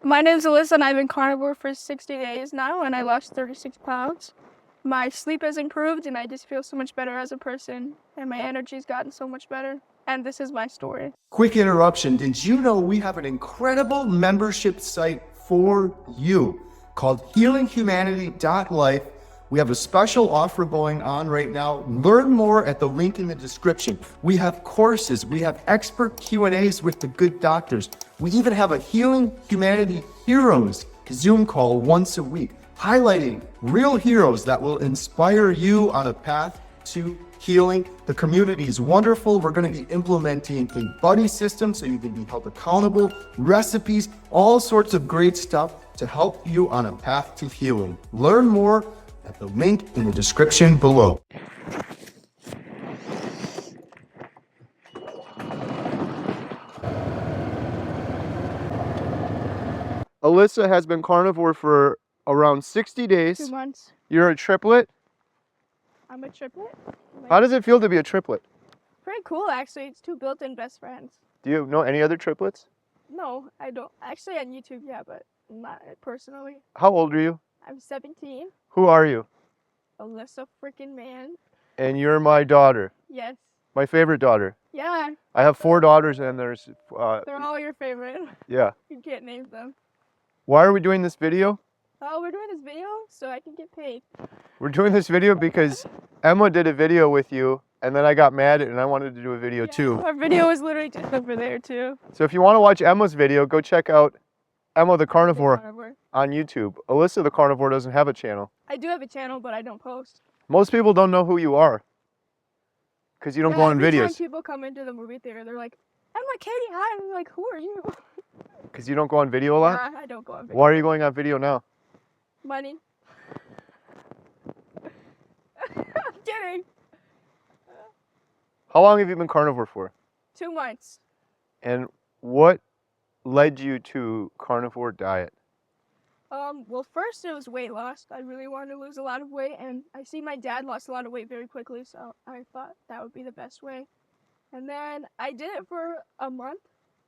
My name's Alyssa and I've been carnivore for 60 days now and I lost 36 pounds. My sleep has improved and I just feel so much better as a person and my energy's gotten so much better. And this is my story. Quick interruption. Did you know we have an incredible membership site for you called healinghumanity.life? We have a special offer going on right now. Learn more at the link in the description. We have courses. We have expert Q&As with the good doctors. We even have a Healing Humanity Heroes Zoom call once a week, highlighting real heroes that will inspire you on a path to healing. The community is wonderful. We're going to be implementing a buddy system so you can be held accountable, recipes, all sorts of great stuff to help you on a path to healing. Learn more at the link in the description below. Alyssa has been carnivore for around 60 days. 2 months. You're a triplet. I'm a triplet. How does it feel to be a triplet? Pretty cool actually. It's 2 built-in best friends. Do you know any other triplets? No, I don't. Actually on YouTube, yeah, but not personally. How old are you? I'm 17. Who are you? Alyssa freaking man. And you're my daughter. Yes. My favorite daughter. Yeah. I have 4 daughters and there's, They're all your favorite. yeah. You can't name them. Why are we doing this video? Oh, we're doing this video so I can get paid. We're doing this video because Emma did a video with you and then I got mad and I wanted to do a video too. Our video is literally just over there too. So if you want to watch Emma's video, go check out Emma the Carnivore on YouTube. Alyssa the Carnivore doesn't have a channel. I do have a channel, but I don't post. Most people don't know who you are because you don't go on Every videos. time people come into the movie theater, they're like, Emma, Katie, hi. I'm like, who are you? Because you don't go on video a lot? Nah, I don't go on video. Why are you going on video now? Money. I'm kidding. How long have you been carnivore for? 2 months. And what led you to carnivore diet? Well, first it was weight loss. I really wanted to lose a lot of weight, and I see my dad lost a lot of weight very quickly, so I thought that would be the best way. And then I did it for a month.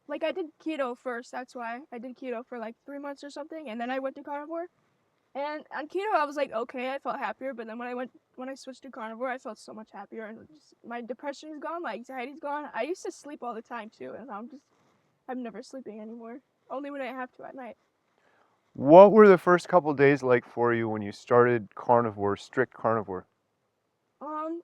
Like, I did keto first, that's why. I did keto for like 3 months or something, and then I went to carnivore. And on keto, I was like, okay, I felt happier, but then when I switched to carnivore, I felt so much happier, and just, my depression is gone, my anxiety's gone. I used to sleep all the time too, and I'm never sleeping anymore. Only when I have to at night. What were the first couple days like for you when you started carnivore, strict carnivore?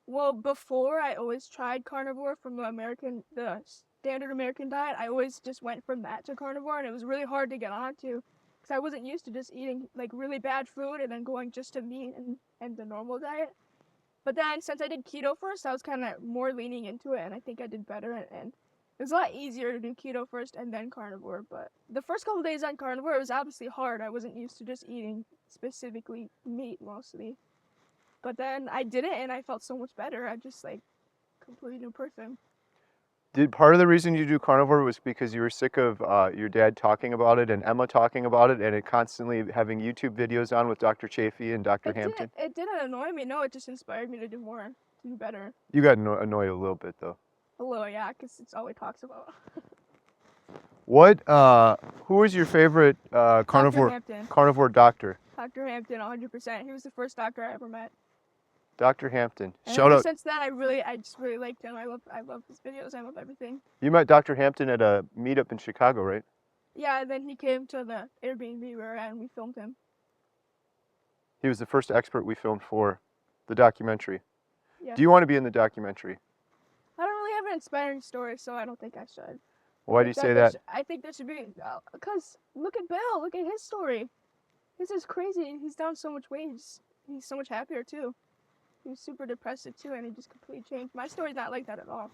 Well, before I always tried carnivore from the standard American diet. I always just went from that to carnivore, and it was really hard to get onto because I wasn't used to just eating like really bad food and then going just to meat and the normal diet. But then since I did keto first, I was kind of more leaning into it, and I think I did better, and it was a lot easier to do keto first and then carnivore. But the first couple days on carnivore, it was obviously hard. I wasn't used to just eating specifically meat mostly. But then I did it and I felt so much better. I'm just like a completely new person. Did part of the reason you do carnivore was because you were sick of your dad talking about it and Emma talking about it and it constantly having YouTube videos on with Dr. Chafee and Dr. Hampton? It didn't annoy me. No, it just inspired me to do more, to do better. You got annoyed a little bit though. A little, yeah, because it's all he talks about. Who was your favorite carnivore doctor? Dr. Hampton, 100%. He was the first doctor I ever met. Dr. Hampton. And Shout out. Since then, I just really liked him. I love his videos. I love everything. You met Dr. Hampton at a meetup in Chicago, right? Yeah, and then he came to the Airbnb we were at and we filmed him. He was the first expert we filmed for the documentary. Yeah. Do you want to be in the documentary? I don't really have an inspiring story, so I don't think I should. Why do you say that? I think there should be, because look at Bill, look at his story. This is crazy. He's down so much weight. He's so much happier too. He was super depressive too, and he just completely changed. My story's not like that at all.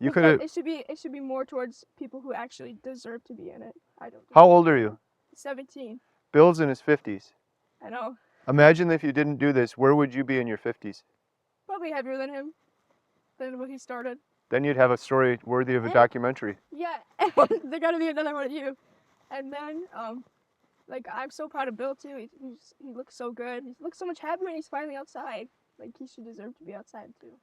You could have. It should be more towards people who actually deserve to be in it. I don't. How old are you? 17. Bill's in his 50s. I know. Imagine if you didn't do this, where would you be in your 50s? Probably heavier than him, than what he started. Then you'd have a story worthy of a documentary. Yeah, there gotta be another one of you. And then, like, I'm so proud of Bill too. He looks so good. He looks so much happier, and he's finally outside. Like, he should deserve to be outside too.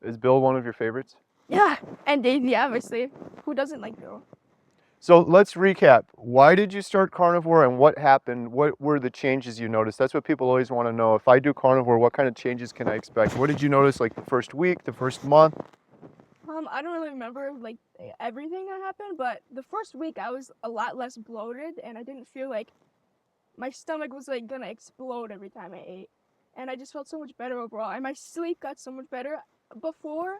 Is Bill one of your favorites? Yeah, and Daisy, obviously. Who doesn't like Bill? So let's recap. Why did you start carnivore and what happened? What were the changes you noticed? That's what people always want to know. If I do carnivore, what kind of changes can I expect? What did you notice like the first week, the first month? I don't really remember like everything that happened, but the first week I was a lot less bloated, and I didn't feel like my stomach was like gonna explode every time I ate, and I just felt so much better overall. And my sleep got so much better. Before,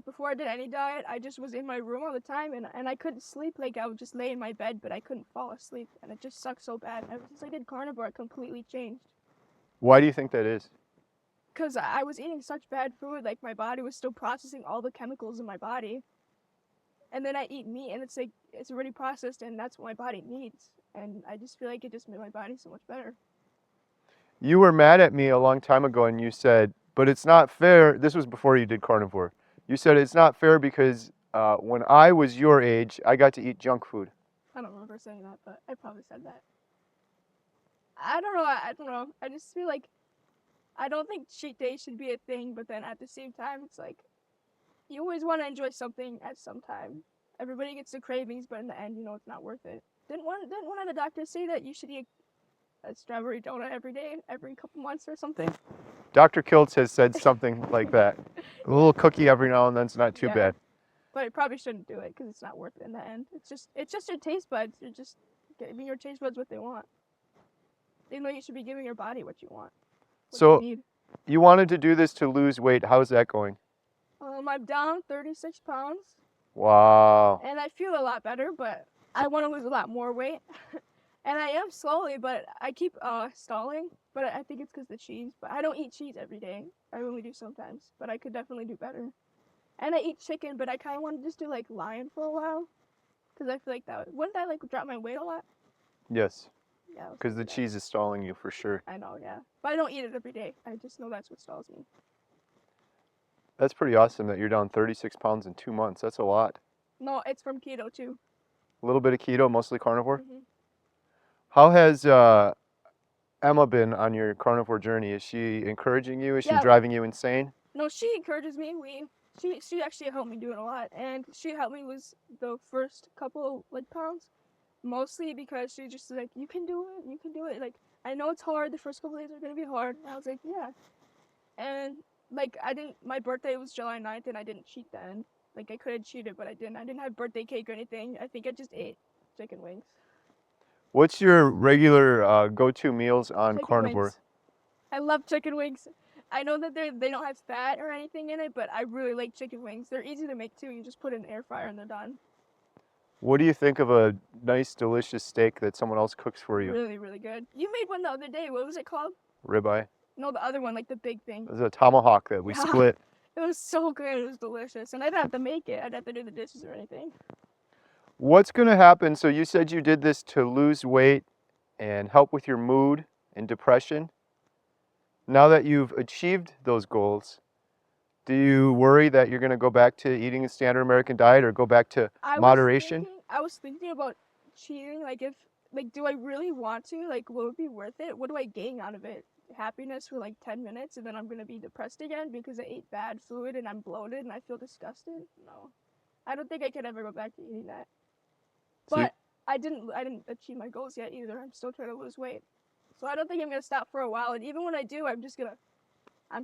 before I did any diet, I just was in my room all the time, and I couldn't sleep. Like I would just lay in my bed, but I couldn't fall asleep, and it just sucked so bad. Ever since I did carnivore, it completely changed. Why do you think that is? Because I was eating such bad food, like my body was still processing all the chemicals in my body. And then I eat meat, and it's like it's already processed, and that's what my body needs. And I just feel like it just made my body so much better. You were mad at me a long time ago and you said, but it's not fair. This was before you did carnivore. You said it's not fair because when I was your age, I got to eat junk food. I don't remember saying that, but I probably said that. I don't know. I don't know. I just feel like I don't think cheat day should be a thing, but then at the same time, it's like you always want to enjoy something at some time. Everybody gets the cravings, but in the end, it's not worth it. Didn't one of the doctors say that you should eat a strawberry donut every day, every couple months or something? Dr. Kiltz has said something like that. A little cookie every now and then's not too Yeah. bad. But I probably shouldn't do it because it's not worth it in the end. It's just your taste buds. You're just giving your taste buds what they want. Even though you should be giving your body what you want. What So you need. you wanted to do this to lose weight. How's that going? I'm down 36 pounds, Wow. and I feel a lot better, but I want to lose a lot more weight. And I am slowly, but I keep stalling. But I think it's because the cheese. But I don't eat cheese every day. I only do sometimes. But I could definitely do better. And I eat chicken, but I kind of want to just do like lion for a while. Because I feel like wouldn't that like drop my weight a lot? Yes, Yeah. because the cheese is stalling you for sure. I know, yeah. But I don't eat it every day. I just know that's what stalls me. That's pretty awesome that you're down 36 pounds in 2 months. That's a lot. No, it's from keto too. A little bit of keto, mostly carnivore. Hmm. How has Emma been on your carnivore journey? Is she encouraging you? Is she Yeah. driving you insane? No, she encourages me. She actually helped me do it a lot, and she helped me lose the first couple like pounds, mostly because she just like you can do it, you can do it. Like I know it's hard. The first couple days are gonna be hard. And I was like, yeah. And like I didn't. My birthday was July 9th, and I didn't cheat then. Like I could have cheated, but I didn't. I didn't have birthday cake or anything. I think I just ate chicken wings. What's your regular go-to meals on Chicken carnivore? wings. I love chicken wings. I know that they don't have fat or anything in it, but I really like chicken wings. They're easy to make too. You just put it in an air fryer and they're done. What do you think of a nice, delicious steak that someone else cooks for you? Really, really good. You made one the other day. What was it called? Ribeye. No, the other one, like the big thing. There's a tomahawk that we Yeah. split. It was so good. It was delicious. And I didn't have to make it. I didn't have to do the dishes or anything. What's going to happen? So you said you did this to lose weight and help with your mood and depression. Now that you've achieved those goals, do you worry that you're going to go back to eating a standard American diet or go back to moderation? I was thinking about cheating. Like, do I really want to? Like, will it be worth it? What do I gain out of it? Happiness for like 10 minutes and then I'm going to be depressed again because I ate bad food and I'm bloated and I feel disgusted? No. I don't think I could ever go back to eating that. But I didn't achieve my goals yet either. I'm still trying to lose weight. So I don't think I'm going to stop for a while. And even when I do, I'm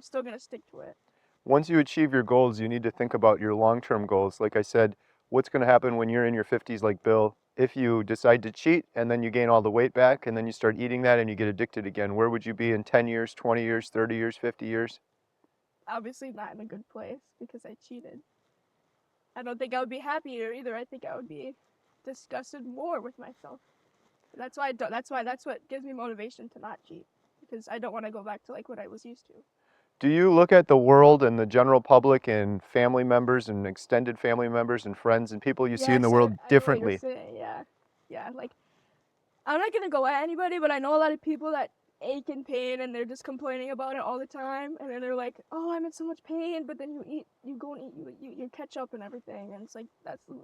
still going to stick to it. Once you achieve your goals, you need to think about your long-term goals. Like I said, what's going to happen when you're in your 50s like Bill? If you decide to cheat and then you gain all the weight back and then you start eating that and you get addicted again, where would you be in 10 years, 20 years, 30 years, 50 years? Obviously not in a good place because I cheated. I don't think I would be happier either. I think I would be disgusted more with myself. That's what gives me motivation to not cheat because I don't want to go back to like what I was used to. Do you look at the world and the general public and family members and extended family members and friends and people you see in the world differently? Yeah. Like, I'm not gonna go at anybody, but I know a lot of people that ache in pain and they're just complaining about it all the time. And then they're like, "Oh, I'm in so much pain," but then you go and eat your ketchup and everything, and it's like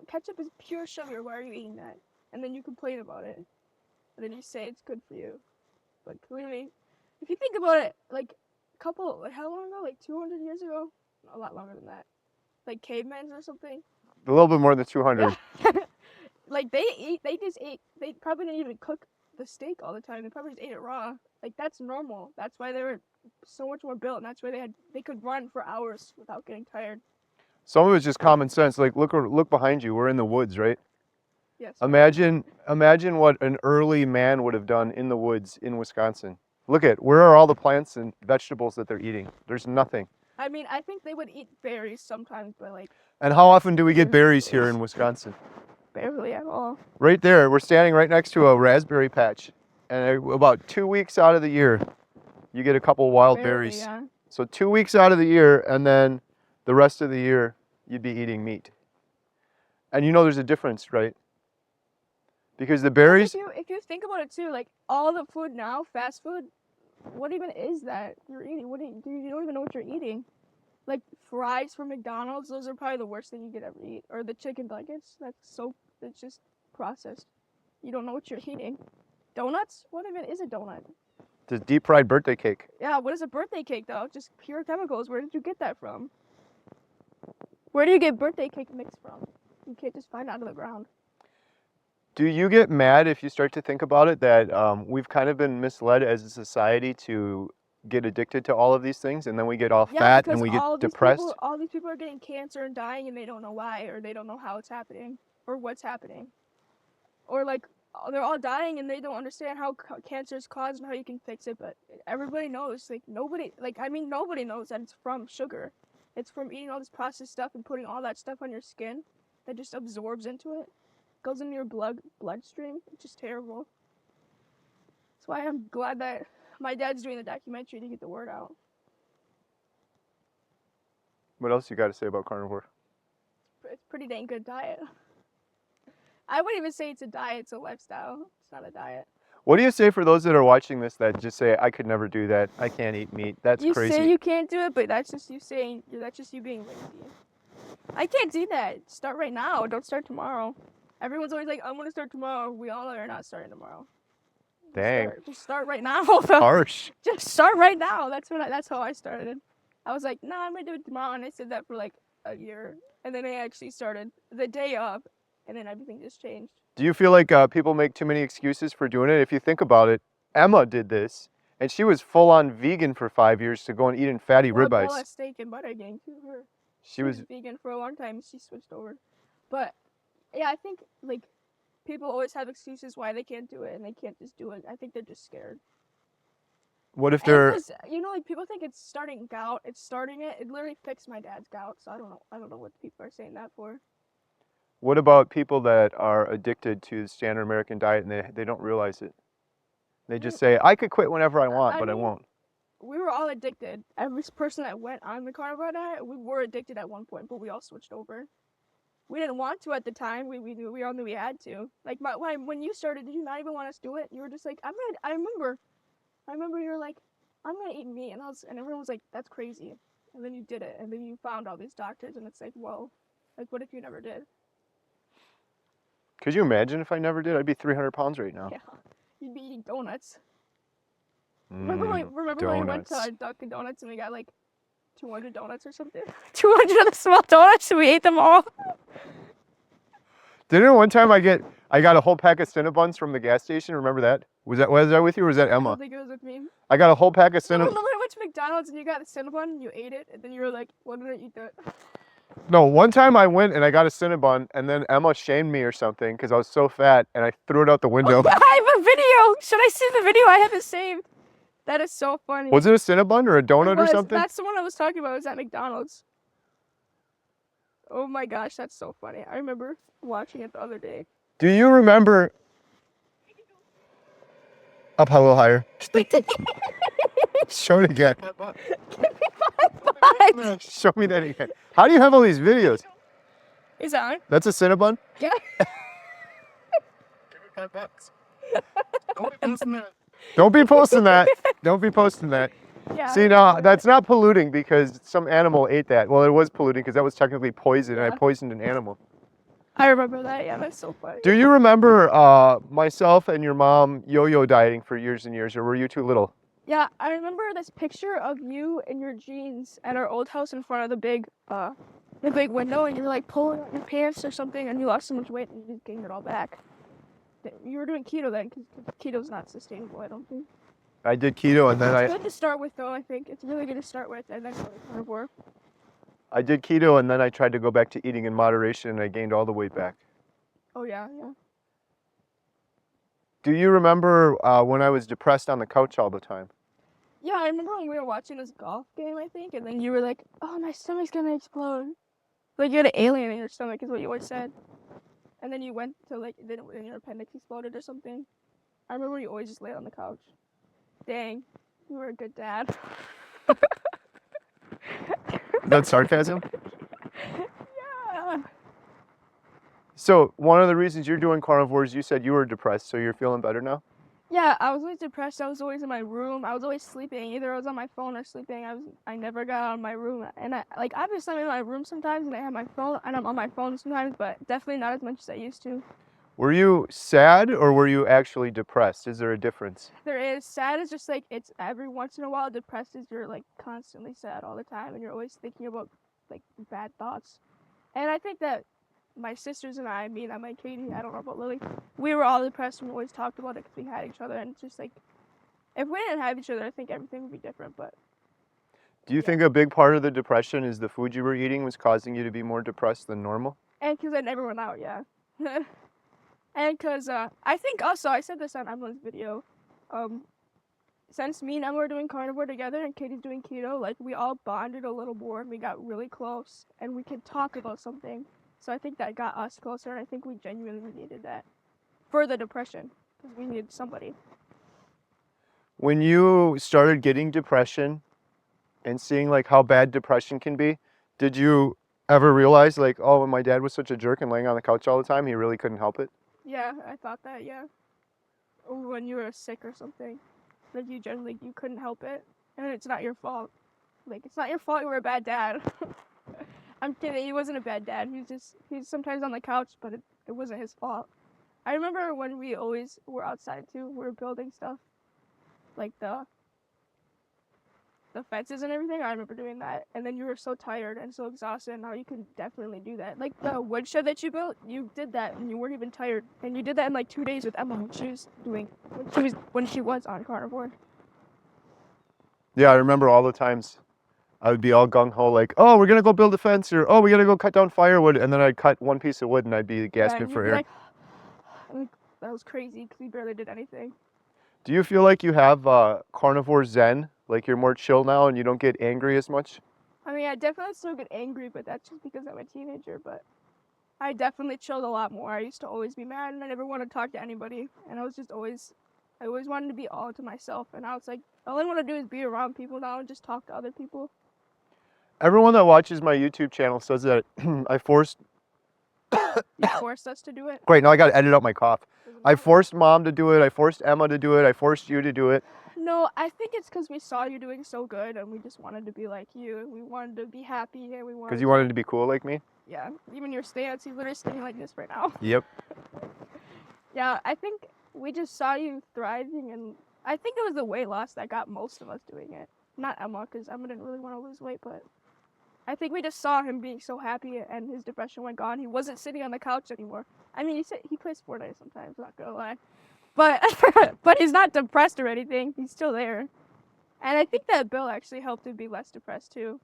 ketchup is pure sugar. Why are you eating that? And then you complain about it, and then you say it's good for you, but clearly, if you think about it, like how long ago? Like 200 years ago? A lot longer than that. Like cavemen or something. A little bit more than 200. like they just ate. They probably didn't even cook the steak all the time. They probably just ate it raw. Like that's normal. That's why they were so much more built, and that's why they could run for hours without getting tired. Some of it's just common sense. Like look behind you. We're in the woods, right? Yes. Imagine what an early man would have done in the woods in Wisconsin. Look at where are all the plants and vegetables that they're eating? There's nothing. I mean, I think they would eat berries sometimes, but like And how often do we get berries here in Wisconsin? barely at all. Right there, we're standing right next to a raspberry patch, and about 2 weeks out of the year, you get a couple wild Barely, berries. yeah. So 2 weeks out of the year, and then the rest of the year, you'd be eating meat. And you know there's a difference, right? Because the berries, If you think about it too, like all the food now, fast food, what even is that you're eating? You don't even know what you're eating. Like fries from McDonald's, those are probably the worst thing you could ever eat. Or the chicken nuggets, it's just processed. You don't know what you're eating. Donuts? What even is a donut? the deep fried birthday cake. Yeah, what is a birthday cake though? Just pure chemicals. Where did you get that from? Where do you get birthday cake mix from? You can't just find it out of the ground. Do you get mad if you start to think about it that we've kind of been misled as a society to get addicted to all of these things, and then we get all fat and we get depressed? All these people are getting cancer and dying, and they don't know why, or they don't know how it's happening, or what's happening, or like they're all dying and they don't understand how cancer is caused and how you can fix it. But everybody knows, nobody knows that it's from sugar. It's from eating all this processed stuff and putting all that stuff on your skin that just absorbs into it. Goes into your bloodstream. It's just terrible. That's why I'm glad that my dad's doing the documentary to get the word out. What else you got to say about carnivore? It's a pretty dang good diet. I wouldn't even say it's a diet, it's a lifestyle. It's not a diet. What do you say for those that are watching this that just say, I could never do that, I can't eat meat, that's crazy? You say you can't do it, but that's just you saying, that's just you being lazy. I can't do that. Start right now, don't start tomorrow. Everyone's always like, I'm going to start tomorrow. We all are not starting tomorrow. Dang. Just start right now. Harsh. Just start right now. That's how I started. I was like, I'm going to do it tomorrow. And I said that for like a year. And then I actually started the day of. And then everything just changed. Do you feel like people make too many excuses for doing it? If you think about it, Emma did this. And she was full on vegan for 5 years to go and eat in fatty ribeyes. All that steak and butter gang to her. She was vegan for a long time. She switched over. But yeah, I think like people always have excuses why they can't do it, and they can't just do it. I think they're just scared. What if they're, like people think it's starting gout. It's starting it. It literally fixed my dad's gout. So I don't know what people are saying that for. what about people that are addicted to the standard American diet and they don't realize it? They just say, I could quit whenever I want, but I won't. We were all addicted. Every person that went on the carnivore diet, we were addicted at one point, but we all switched over. We didn't want to at the time. We all knew we had to. Like when you started, did you not even want us to do it? You were just like, I remember you were like, I'm gonna eat meat, and everyone was like, that's crazy. And then you did it, and then you found all these doctors, and it's like, whoa, like what if you never did? Could you imagine if I never did? I'd be 300 pounds right now. Yeah, you'd be eating donuts. Remember when we went to Dunkin' Donuts and we got like 200 donuts or something? 200 of the small donuts and we ate them all. Didn't one time I got a whole pack of Cinnabons from the gas station? Remember that? Was that with you or was that Emma? I don't think it was with me. I got a whole pack of Cinnabons. Remember I went to McDonald's and you got a Cinnabon and you ate it and then you were like, why did I eat that? No, one time I went and I got a Cinnabon and then Emma shamed me or something because I was so fat and I threw it out the window. Oh, I have a video. Should I see the video? I have it saved. That is so funny. Was it a Cinnabon or a donut or something? That's the one I was talking about. It was at McDonald's. Oh my gosh, that's so funny. I remember watching it the other day. Do you remember? Up a little higher. Show it again. Show me that again. How do you have all these videos? Is that on? That's a Cinnabon? Yeah. Give me $5. Don't be posting that. Don't be posting that. Don't be posting that. Yeah. See, now that's not polluting because some animal ate that. Well, it was polluting because that was technically poison, and I poisoned an animal. I remember that. Yeah, that's so funny. Do you remember myself and your mom yo-yo dieting for years and years, or were you too little? Yeah, I remember this picture of you in your jeans at our old house in front of the big a big window and you're like pulling out your pants or something and you lost so much weight and you just gained it all back. You were doing keto then, because keto's not sustainable, I don't think. I did keto and then It's good to start with though, I think. It's really good to start with and then go to carnivore. I did keto and then I tried to go back to eating in moderation and I gained all the weight back. Oh yeah, yeah. Do you remember when I was depressed on the couch all the time? Yeah, I remember when we were watching this golf game, I think, and then you were like, oh, my stomach's gonna explode. Like, you had an alien in your stomach, is what you always said. And then you went to, like, then your appendix exploded or something. I remember you always just laid on the couch. Dang, you were a good dad. That's sarcasm? Yeah. So one of the reasons you're doing carnivore is you said you were depressed, so you're feeling better now? Yeah, I was always depressed. I was always in my room. I was always sleeping. Either I was on my phone or sleeping. I never got out of my room. And obviously I'm in my room sometimes and I have my phone and I'm on my phone sometimes, but definitely not as much as I used to. Were you sad or were you actually depressed? Is there a difference? There is. Sad is just like, it's every once in a while. Depressed is you're like constantly sad all the time and you're always thinking about like bad thoughts. And I think that my sisters and I, me and my Katie, I don't know about Lily, we were all depressed and we always talked about it because we had each other. And it's just like, if we didn't have each other, I think everything would be different. But Do you think a big part of the depression is the food you were eating was causing you to be more depressed than normal? and because I never went out, yeah. And because I think also, I said this on Emily's video, since me and Emma were doing carnivore together and Katie's doing keto, like we all bonded a little more and we got really close and we could talk about something. So I think that got us closer and I think we genuinely needed that for the depression because we needed somebody. When you started getting depression and seeing like how bad depression can be, did you ever realize like, oh, when my dad was such a jerk and laying on the couch all the time, he really couldn't help it? Yeah, I thought that, yeah. Or when you were sick or something, like you couldn't help it and it's not your fault. Like, it's not your fault you were a bad dad. I'm kidding, he wasn't a bad dad. He's sometimes on the couch, but it wasn't his fault. I remember when we always were outside too, we were building stuff. Like the fences and everything, I remember doing that. And then you were so tired and so exhausted, and now you can definitely do that. Like the wood shed that you built, you did that and you weren't even tired. And you did that in like 2 days with Emma when she was on carnivore. Yeah, I remember all the times I would be all gung-ho like, oh, we're gonna go build a fence, or oh, we gotta go cut down firewood, and then I'd cut one piece of wood and I'd be gasping for air. Like, that was crazy because we barely did anything. Do you feel like you have carnivore zen? Like you're more chill now and you don't get angry as much? I mean, I definitely still get angry, but that's just because I'm a teenager, but I definitely chilled a lot more. I used to always be mad and I never wanted to talk to anybody. And I always wanted to be all to myself. And I was like, all I want to do is be around people now and just talk to other people. Everyone that watches my YouTube channel says that I forced... You forced us to do it? Great, now I gotta edit out my cough. I forced Mom to do it, I forced Emma to do it, I forced you to do it. No, I think it's because we saw you doing so good and we just wanted to be like you. And we wanted to be happy and we wanted... Because you wanted to be cool like me? Yeah, even your stance, you're literally standing like this right now. Yep. Yeah, I think we just saw you thriving, and I think it was the weight loss that got most of us doing it. Not Emma, because Emma didn't really want to lose weight, but I think we just saw him being so happy and his depression went gone. He wasn't sitting on the couch anymore. I mean, he plays Fortnite sometimes, not gonna lie. But but he's not depressed or anything. He's still there. And I think that Bill actually helped him be less depressed too.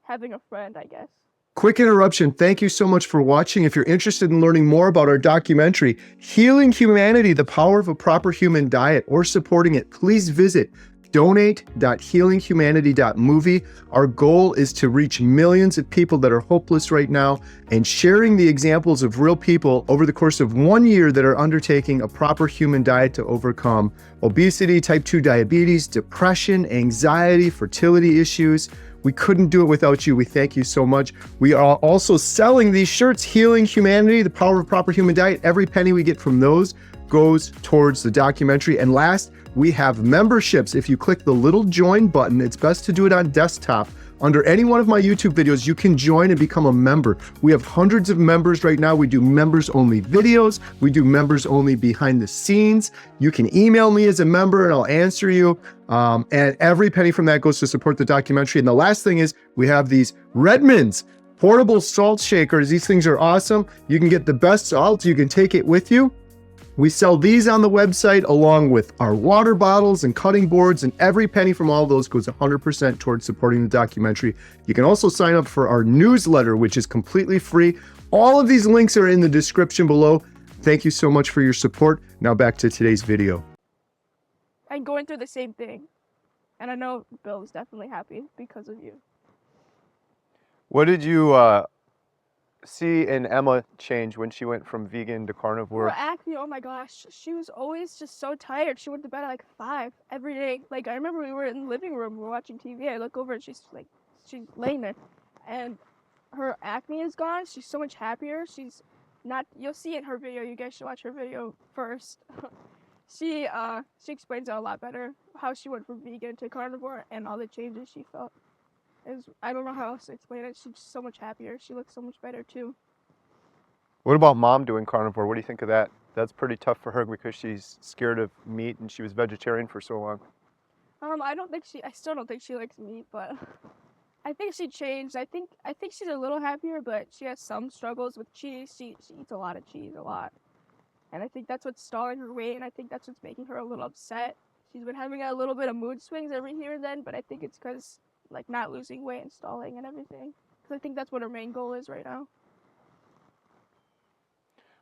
Having a friend, I guess. Quick interruption. Thank you so much for watching. If you're interested in learning more about our documentary, Healing Humanity, The Power of a Proper Human Diet, or supporting it, please visit donate.healinghumanity.movie. Our goal is to reach millions of people that are hopeless right now and sharing the examples of real people over the course of 1 year that are undertaking a proper human diet to overcome obesity, type 2 diabetes, depression, anxiety, fertility issues. We couldn't do it without you. We thank you so much. We are also selling these shirts, Healing Humanity, The Power of a Proper Human Diet. Every penny we get from those goes towards the documentary. And last, we have memberships. If you click the little join button, it's best to do it on desktop. Under any one of my YouTube videos, you can join and become a member. We have hundreds of members right now. We do members only videos. We do members only behind the scenes. You can email me as a member and I'll answer you. And every penny from that goes to support the documentary. And the last thing is we have these Redmonds Portable salt shakers. These things are awesome. You can get the best salt. You can take it with you. We sell these on the website along with our water bottles and cutting boards, and every penny from all of those goes 100% towards supporting the documentary. You can also sign up for our newsletter, which is completely free. All of these links are in the description below. Thank you so much for your support. Now back to today's video. I'm going through the same thing. And I know Bill is definitely happy because of you. What did you see in Emma change when she went from vegan to carnivore? Her acne, oh my gosh, she was always just so tired. She went to bed at like 5 every day. Like, I remember we were in the living room, we were watching TV. I look over and she's laying there. And her acne is gone. She's so much happier. She's not, you'll see in her video. You guys should watch her video first. She explains it a lot better, how she went from vegan to carnivore and all the changes she felt. I don't know how else to explain it. She's so much happier. She looks so much better too. What about mom doing carnivore? What do you think of that? That's pretty tough for her because she's scared of meat and she was vegetarian for so long. I still don't think she likes meat, but I think she changed. I think she's a little happier, but she has some struggles with cheese. She eats a lot of cheese, a lot. And I think that's what's stalling her weight, and I think that's what's making her a little upset. She's been having a little bit of mood swings every here and then, but I think it's because, like, not losing weight and stalling and everything. Because I think that's what her main goal is right now.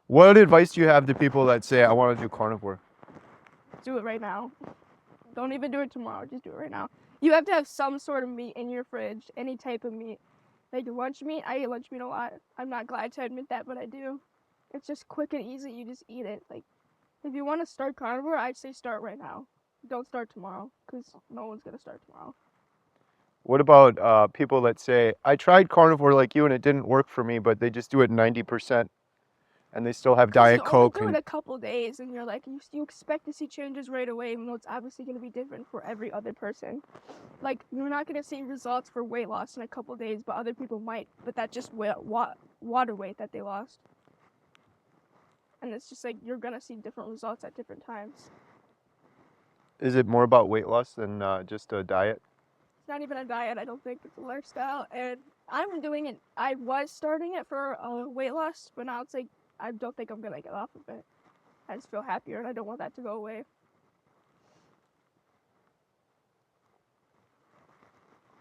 What advice do you have to people that say, I want to do carnivore? Do it right now. Don't even do it tomorrow. Just do it right now. You have to have some sort of meat in your fridge, any type of meat. Like lunch meat, I eat lunch meat a lot. I'm not glad to admit that, but I do. It's just quick and easy. You just eat it. Like, if you want to start carnivore, I'd say start right now. Don't start tomorrow, because no one's going to start tomorrow. What about people that say, I tried carnivore like you and it didn't work for me, but they just do it 90% and they still have Diet Coke? You only do it a couple days and you're like, you expect to see changes right away, even though it's obviously going to be different for every other person. Like, you're not going to see results for weight loss in a couple days, but other people might. But that's just water weight that they lost. And it's just like, you're going to see different results at different times. Is it more about weight loss than just a diet? It's not even a diet, I don't think. It's a lifestyle. And I'm doing it. I was starting it for weight loss, but now it's like, I don't think I'm going to get off of it. I just feel happier, and I don't want that to go away.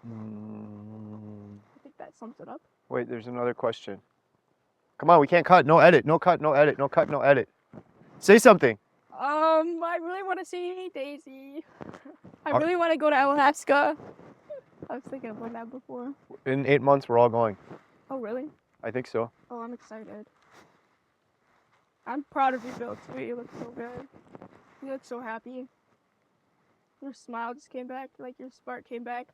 I think that sums it up. Wait, there's another question. Come on, we can't cut. No edit. No cut. No edit. No cut. No edit. Say something. I really want to see Daisy. I really want to go to Alaska. I was thinking about that before. In 8 months, we're all going. Oh, really? I think so. Oh, I'm excited. I'm proud of you, Bill, too. You look so good. You look so happy. Your smile just came back, like your spark came back.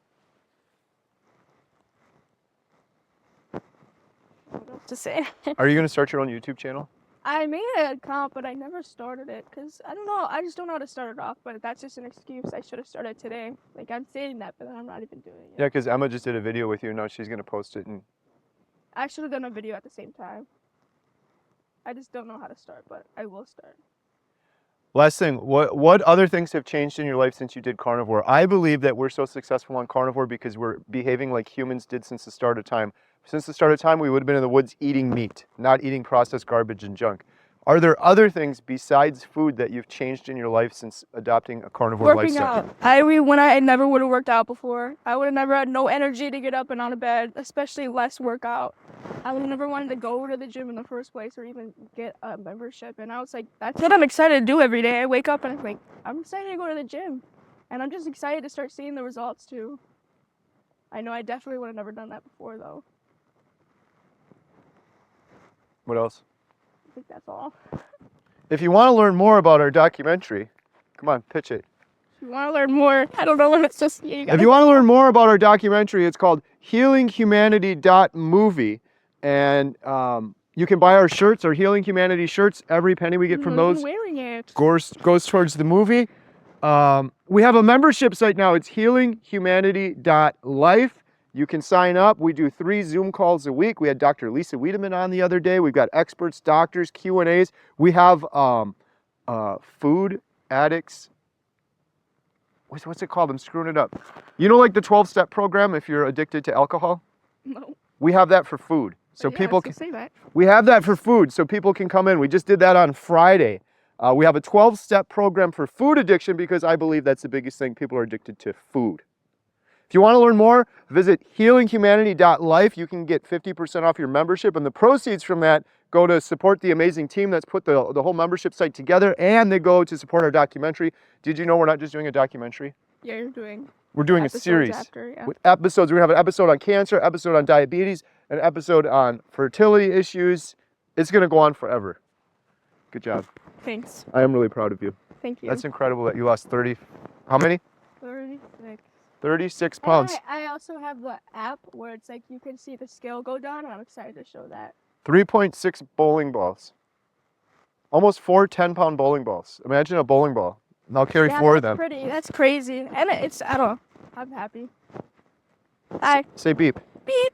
What else to say? Are you going to start your own YouTube channel? I made an account, but I never started it because I don't know. I just don't know how to start it off. But that's just an excuse. I should have started today. Like, I'm saying that, but I'm not even doing it yet. Yeah, because Emma just did a video with you. Now she's going to post it. And I should have done a video at the same time. I just don't know how to start, but I will start. last thing, what other things have changed in your life since you did carnivore? I believe that we're so successful on carnivore because we're behaving like humans did since the start of time. Since the start of time, we would have been in the woods eating meat, not eating processed garbage and junk. Are there other things besides food that you've changed in your life since adopting a carnivore lifestyle? Working out. When I never would have worked out before. I would have never had no energy to get up and out of bed, especially less workout. I would have never wanted to go to the gym in the first place or even get a membership. And I was like, that's what I'm excited to do every day. I wake up and I'm like, I'm excited to go to the gym. And I'm just excited to start seeing the results too. I know I definitely would have never done that before though. What else? I think that's all. If you want to learn more about our documentary, come on, pitch it. If you want to learn more, I don't know when it's just... If you want to learn more about our documentary, it's called healinghumanity.movie. And you can buy our shirts, our Healing Humanity shirts. Every penny we get from those I'm wearing it. goes towards the movie. We have a membership site now. It's healinghumanity.life. You can sign up. We do 3 Zoom calls a week. We had Dr. Alyssa Wiedemann on the other day. We've got experts, doctors, Q&As. We have food addicts. What's it called? I'm screwing it up. You know, like the 12-step program if you're addicted to alcohol? No. we have that for food. So Yeah, people I was can, gonna say that. we have that for food, so people can come in. We just did that on Friday. We have a 12-step program for food addiction because I believe that's the biggest thing. People are addicted to food. If you want to learn more, visit healinghumanity.life. You can get 50% off your membership, and the proceeds from that go to support the amazing team that's put the whole membership site together, and they go to support our documentary. Did you know we're not just doing a documentary? Yeah, you're doing. We're doing a episodes series after, yeah. with episodes. We're going to have an episode on cancer, episode on diabetes, an episode on fertility issues. It's going to go on forever. Good job. Thanks. I am really proud of you. Thank you. That's incredible that you lost 30, how many? 36. 36 And pounds. I also have the app where it's like you can see the scale go down, and I'm excited to show that. 3.6 bowling balls. Almost 4 10-pound bowling balls. Imagine a bowling ball. And I'll carry 4 of them. That's pretty. That's crazy. And it's, I don't know. I'm happy. Bye. Say beep. Beep.